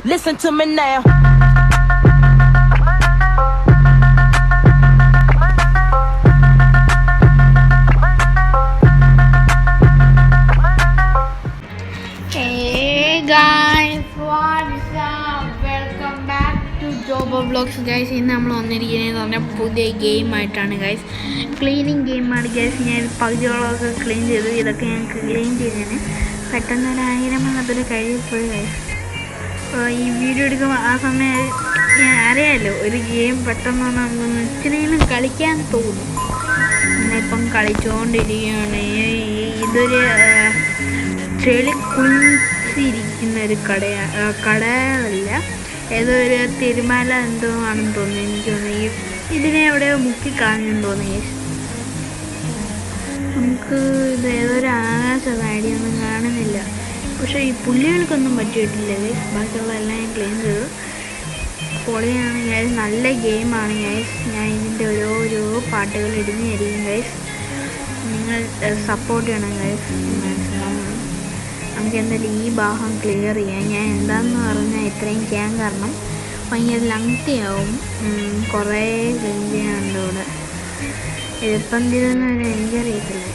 Listen to me now. Hey guys, what's up? Welcome back to Jobo Vlogs guys. ഇന്ന് നമ്മൾ വന്നിരിക്കുന്നത് പറഞ്ഞാൽ പുതിയ ഗെയിമായിട്ടാണ് ഗൈസ്. ക്ലീനിങ് ഗെയിമാണ് ഗൈസ്. ഞാൻ പകുതിയോളമൊക്കെ ക്ലീൻ ചെയ്തു. ഇതൊക്കെ ഞാൻ ക്ലീൻ ചെയ്തതിന് പെട്ടെന്ന് ഒരു 1000 അതൊരു കഴിയിപ്പോയി ഗൈസ്. അപ്പോൾ ഈ വീഡിയോ എടുക്കുമ്പോൾ ആ സമയം ഞാൻ അറിയാമല്ലോ, ഒരു ഗെയിം പെട്ടെന്ന് നമുക്കൊന്ന് ഇച്ചിരിയും കളിക്കാൻ തോന്നും. നമ്മളിപ്പം കളിച്ചുകൊണ്ടിരിക്കുകയാണ്. ഇതൊരു ചെളി കുളിച്ചിരിക്കുന്ന ഒരു കടയല്ല, ഏതോ ഒരു തിരുമല എന്തോ ആണെന്ന് തോന്നുന്നു. എനിക്ക് തോന്നുന്നു ഇതിനെ എവിടെയോ മുക്കിക്കാണെന്ന് തോന്നി. നമുക്ക് ഇത് ഏതൊരു ആകാശം ഐഡിയ ഒന്നും കാണുന്നില്ല. പക്ഷേ ഈ പുള്ളികൾക്കൊന്നും പറ്റിയിട്ടില്ല ഗൈസ്. ബാക്കിയുള്ള എല്ലാം ഞാൻ ക്ലീൻ ചെയ്തു. പൊളിയാണ് ഗൈസ്, നല്ല ഗെയിമാണ് ഗൈസ്. ഞാൻ ഇതിൻ്റെ ഓരോ പാട്ടുകൾ ഇടുന്നതായിരിക്കും ഗൈസ്. നിങ്ങൾ സപ്പോർട്ട് ചെയ്യണം ഗൈസ്. നമുക്ക് എന്തായാലും ഈ ഭാഗം ക്ലിയർ ചെയ്യാം. ഞാൻ എന്താണെന്ന് പറഞ്ഞാൽ ഇത്രയും ചെയ്യാൻ കാരണം ഭയങ്കര ലങ്തിയാവും. കുറേ ക്ലീൻ ചെയ്യാനുണ്ട് ഇവിടെ. ഇതിപ്പം തീരുന്നവരെ എനിക്കറിയത്തില്ല.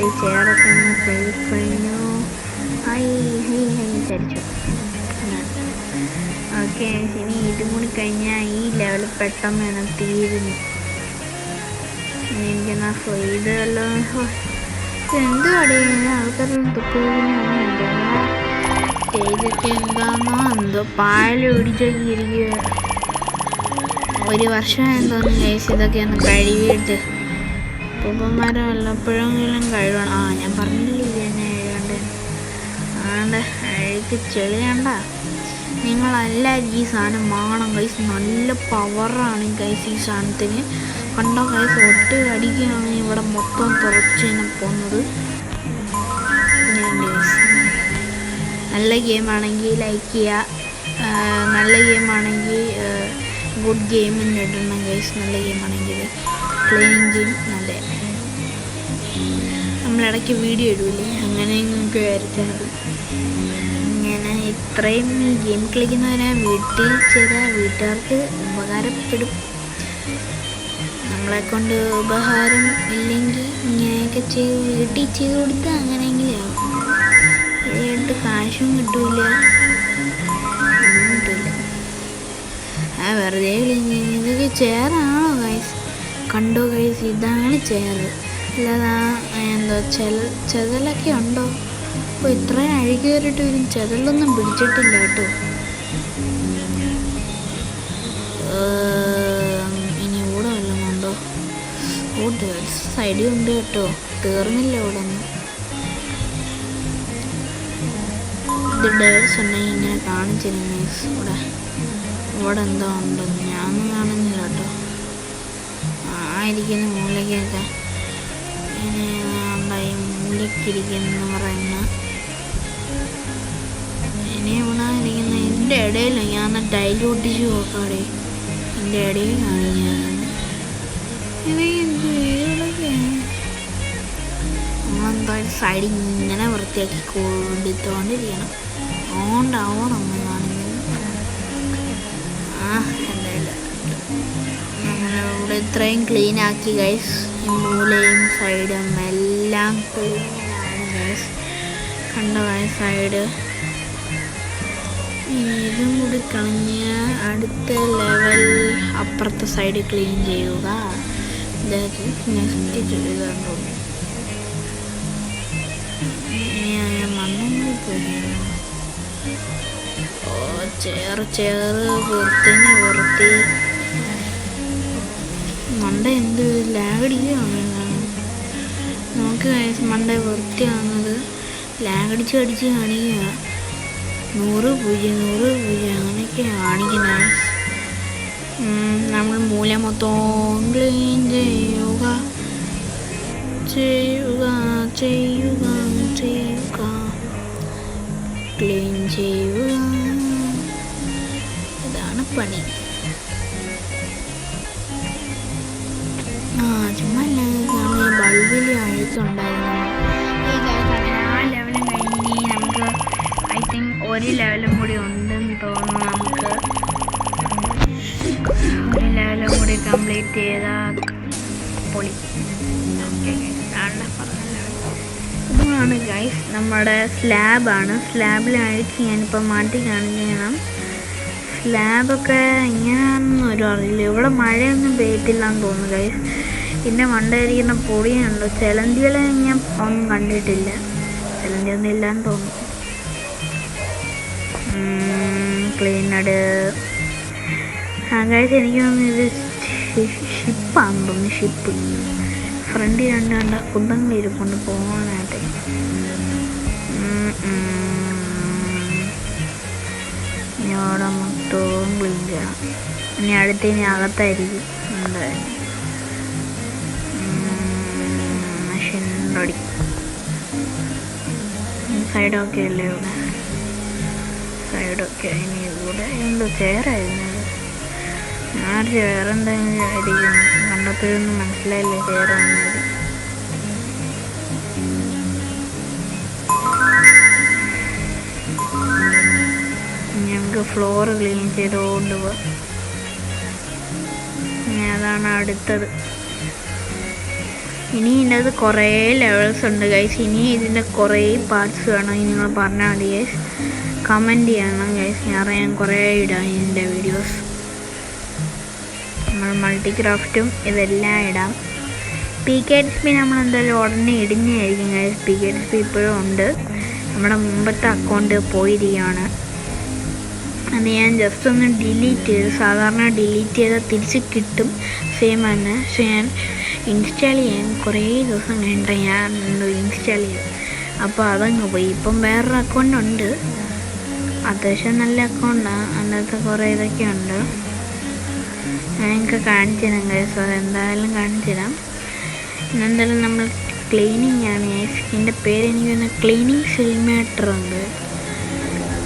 ഈ ചെയറൊക്കെ ഒന്ന് കഴുകി കഴിഞ്ഞു. ചരിച്ചു. ഓക്കെ, ഇനി ഇതും കൂടി കഴിഞ്ഞാൽ ഈ ലെവൽ പെട്ടെന്ന് തന്നെ തീരുന്നു. എനിക്കെന്നാ ഇത് വല്ലതും എന്തോ അടിയാണ് ആൾക്കാരൊന്നും തൊപ്പിക്കുന്നുണ്ട്. സ്റ്റേജൊക്കെ എന്താണെന്നോ എന്തോ പായൽ പിടിച്ചൊക്കെ ഇരിക്കുക. ഒരു വർഷം എന്തോന്നും കഴിച്ച് ഇതൊക്കെ ഒന്ന് കഴുകിയിട്ട് പൂപ്പന്മാരെ വല്ലപ്പോഴെങ്കിലും കഴുകണം. ഞാൻ പറഞ്ഞില്ലേ എന്നെ എഴുതണ്ട്. ആണ്ട് അഴുക്ക് ചെളിയണ്ട. നിങ്ങളെല്ലാവരും ഈ സാധനം വാങ്ങണം ഗൈസ്. നല്ല പവറാണ് ഗൈസ് ഈ സാധനത്തിന്. കണ്ടോ ഗൈസ്, ഒട്ട് അടിക്കുകയാണ് ഇവിടെ മൊത്തം തുറച്ച് തന്നെ പോകുന്നത്. നല്ല ഗെയിമാണെങ്കിൽ ലൈക്ക് ചെയ്യുക. നല്ല ഗെയിമാണെങ്കിൽ ഗുഡ് ഗെയിമിന് ഇടണം ഗൈസ്. നല്ല ഗെയിമാണെങ്കിൽ ക്ലീനിങ് ഗെയിം നല്ല. നമ്മളിടയ്ക്ക് വീഡിയോ ഇടൂലേ, അങ്ങനെ നിങ്ങൾക്ക് വരുത്താൽ ഇങ്ങനെ ഇത്രയും ഈ ഗെയിം കളിക്കുന്നവരെ വീട്ടിൽ ചെയ്താൽ വീട്ടുകാർക്ക് ഉപകാരപ്പെടും. നമ്മളെ കൊണ്ട് ഉപകാരം ഇല്ലെങ്കിൽ ഇങ്ങനെയൊക്കെ വീട്ടിൽ ചെയ്ത് കൊടുത്താൽ അങ്ങനെയെങ്കിലും ആയിട്ട് കാശും കിട്ടൂല, ഒന്നും കിട്ടില്ല. വെറുതെ ഇതൊക്കെ ചെയറാണോ ഗൈസ്? കണ്ടോ ഗൈസ്, ഇതാണ് ചെയർ. അല്ലാതെ എന്തോ ചെതലൊക്കെ ഉണ്ടോ? അപ്പോൾ ഇത്രയും അഴുകി കയറിയിട്ട് വരും. ചെതലൊന്നും പിടിച്ചിട്ടില്ല കേട്ടോ. ഇനി ഇവിടെ വല്ലതും ഉണ്ടോ? സൈഡിൽ ഉണ്ട് കേട്ടോ, തീർന്നില്ല ഇവിടെ ഒന്നും. ഇത് ഡേഴ്സ് ഉണ്ടെങ്കിൽ ഇങ്ങനെ കാണിച്ചിരുന്നു ഇവിടെ എന്തോ ഉണ്ടെന്ന്. ഞാനൊന്നും കാണുന്നില്ല കേട്ടോ. ആയിരിക്കുന്ന മൂലയ്ക്കൊക്കെ ഇങ്ങനെ ഉണ്ടായി മൂലയ്ക്കിരിക്കുന്നു പറയുന്ന. ഇനി ഇവിടെ ഇരിക്കുന്ന ഇതിൻ്റെ ഇടയിൽ ഞാൻ ടൈൽ ഒട്ടിച്ച് നോക്കാടെ. ഇതിൻ്റെ ഇടയിൽ കാണിക്കാൻ നമ്മളെന്തായാലും സൈഡിൽ ഇങ്ങനെ വൃത്തിയാക്കി കൊടുത്തോണ്ടിരിക്കണം. അതുകൊണ്ടാവണം നമ്മൾ കാണിക്കുന്നത്. എന്തായാലും അങ്ങനെ ഇവിടെ ഇത്രയും ക്ലീനാക്കി ഗൈസ്. ഈ മൂലയും സൈഡും എല്ലാം ക്ലീനാണ് ഗൈസ്. കണ്ടോ ഗൈസ് സൈഡ്. ഇതും കൂടി കളഞ്ഞ് അടുത്ത ലെവൽ അപ്പുറത്തെ സൈഡ് ക്ലീൻ ചെയ്യുക. നെക്സ്റ്റ് ചെയ്താൽ തോന്നുന്നു. മണ്ണും പോയി. ചെയർ വൃത്തി മണ്ട എന്ത് ലാഗടിക്കുകയാണ്. നമുക്ക് മണ്ട വൃത്തിയാകുന്നത് ലാഗടിച്ച് കാണിക്കുക. 100 അങ്ങനെയൊക്കെ കാണിക്കുന്നത്. നമ്മൾ മൂല മൊത്തം ക്ലീൻ ചെയ്യുക. ക്ലീൻ ചെയ്യുക, ഇതാണ് പണി. ചുമ്മാ ബൾബിൽ അഴുക്കുണ്ടായിരുന്നു. ഈ ആ ലെവലും കഴിഞ്ഞ് നമുക്ക് ഐ തിങ്ക് ഒരു ലെവലും കൂടി ഉണ്ട്. ക്രിയേറ്റ് ചെയ്ത പൊളി. ഓക്കെ ഇതാണ് ഗൈസ് നമ്മുടെ സ്ലാബാണ്. സ്ലാബിലഴിച്ച് ഞാനിപ്പോൾ മാറ്റി കാണിക്കണം. സ്ലാബൊക്കെ ഇങ്ങനെയാണെന്ന് ഒരു അറിയില്ല. ഇവിടെ മഴയൊന്നും പെയ്യത്തില്ലാന്ന് തോന്നുന്നു ഗൈസ്. പിന്നെ മണ്ടയിരിക്കുന്ന പൊടിയുണ്ട്. ചിലന്തികളെ ഞാൻ ഒന്നും കണ്ടിട്ടില്ല. ചിലന്തിയൊന്നും ഇല്ലാന്ന് തോന്നുന്നു. ക്ലീനഡ് ഗൈസ് എനിക്ക് തോന്നുന്നു ഇത് ഷിപ്പാണെന്ന് തോന്നുന്നു. ഷിപ്പ് ഫ്രണ്ട് രണ്ട് കുന്തങ്ങൾ ഇരിപ്പുണ്ട് പോകാനായിട്ട്. ഇനി അവിടെ മൊത്തവും ക്ലീൻ ചെയ്യണം. ഇനി അടുത്തതിന് അകത്തായിരിക്കും എന്തായാലും മെഷീൻ റെഡി. സൈഡൊക്കെ അല്ലേ ഇവിടെ? സൈഡൊക്കെ ഇനി ഇവിടെ എന്തോ ചെയറായിരുന്നു. ഞാൻ ചെയറെന്തെങ്കിലും ആയിരിക്കും. കണ്ടപ്പോഴൊന്നും മനസ്സിലായില്ലേ ചെയറാണെന്നത്. ഞങ്ങൾക്ക് ഫ്ലോർ ക്ലീൻ ചെയ്തുകൊണ്ട് പോവാം. ഇനി അതാണ് അടുത്തത്. ഇനി ഇതിനകത്ത് കുറേ ലെവൽസ് ഉണ്ട് ഗൈസ്. ഇനി ഇതിൻ്റെ കുറേ പാർട്സ് വേണം. ഇനി നിങ്ങൾ പറഞ്ഞാൽ മതി ഗൈസ്. കമൻറ്റ് ചെയ്യണം ഗൈസ്. ഞാൻ കുറേ ഇടാം ഇതിൻ്റെ വീഡിയോസ്. നമ്മൾ മൾട്ടിക്രാഫ്റ്റും ഇതെല്ലാം ഇടാം. PKXP നമ്മളെന്തായാലും ഉടനെ ഇടുന്നതായിരിക്കും ഗൈസ്. PKXP ഇപ്പോഴും ഉണ്ട്. നമ്മുടെ മുമ്പത്തെ അക്കൗണ്ട് പോയിരിക്കുകയാണ്. അത് ഞാൻ ജസ്റ്റ് ഒന്ന് ഡിലീറ്റ് ചെയ്തു. സാധാരണ ഡിലീറ്റ് ചെയ്താൽ തിരിച്ച് കിട്ടും സെയിം തന്നെ. പക്ഷെ ഞാൻ ഇൻസ്റ്റാൾ ചെയ്യാൻ കുറേ ദിവസം കഴിഞ്ഞിട്ട് ഞാൻ ഇൻസ്റ്റാൾ ചെയ്തു. അപ്പോൾ അതങ്ങ് പോയി. ഇപ്പം വേറൊരു അക്കൗണ്ട് ഉണ്ട്. അത്യാവശ്യം നല്ല അക്കൗണ്ടാണ്. അതിനകത്ത് കുറേ ഇതൊക്കെ ഉണ്ട്. ഞാൻ എനിക്ക് കാണിച്ചു തരാം ഗൈസ്. അതെന്തായാലും കാണിച്ചു തരാം. ഇന്നെന്തായാലും നമ്മൾ ക്ലീനിങ് ആണ് ഗൈസ്. ഇതിൻ്റെ പേര് എനിക്കൊന്ന് ക്ലീനിങ് സിലിമേറ്റർ ഉണ്ട്.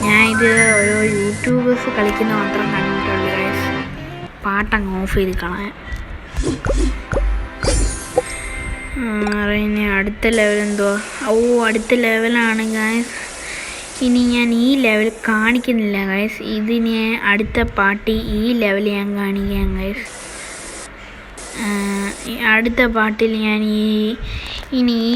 ഞാൻ ഇത് ഓരോ യൂട്യൂബേഴ്സ് കളിക്കുന്ന മാത്രം കണ്ടിട്ടുള്ളൂ ഗൈസ്. പാട്ടങ്ങ് ഓഫ് ചെയ്ത് കളയാൻ. ഇനി അടുത്ത ലെവൽ എന്തുവാ? അടുത്ത ലെവലാണ് ഗൈസ്. ഇനി ഞാൻ ഈ ലെവൽ കാണിക്കുന്നില്ല ഗൈസ്. ഇതിന് അടുത്ത പാർട്ടി ഈ ലെവൽ ഞാൻ കാണിക്കാം ഗൈസ്. അടുത്ത പാർട്ടിൽ ഞാൻ ഇനി ഈ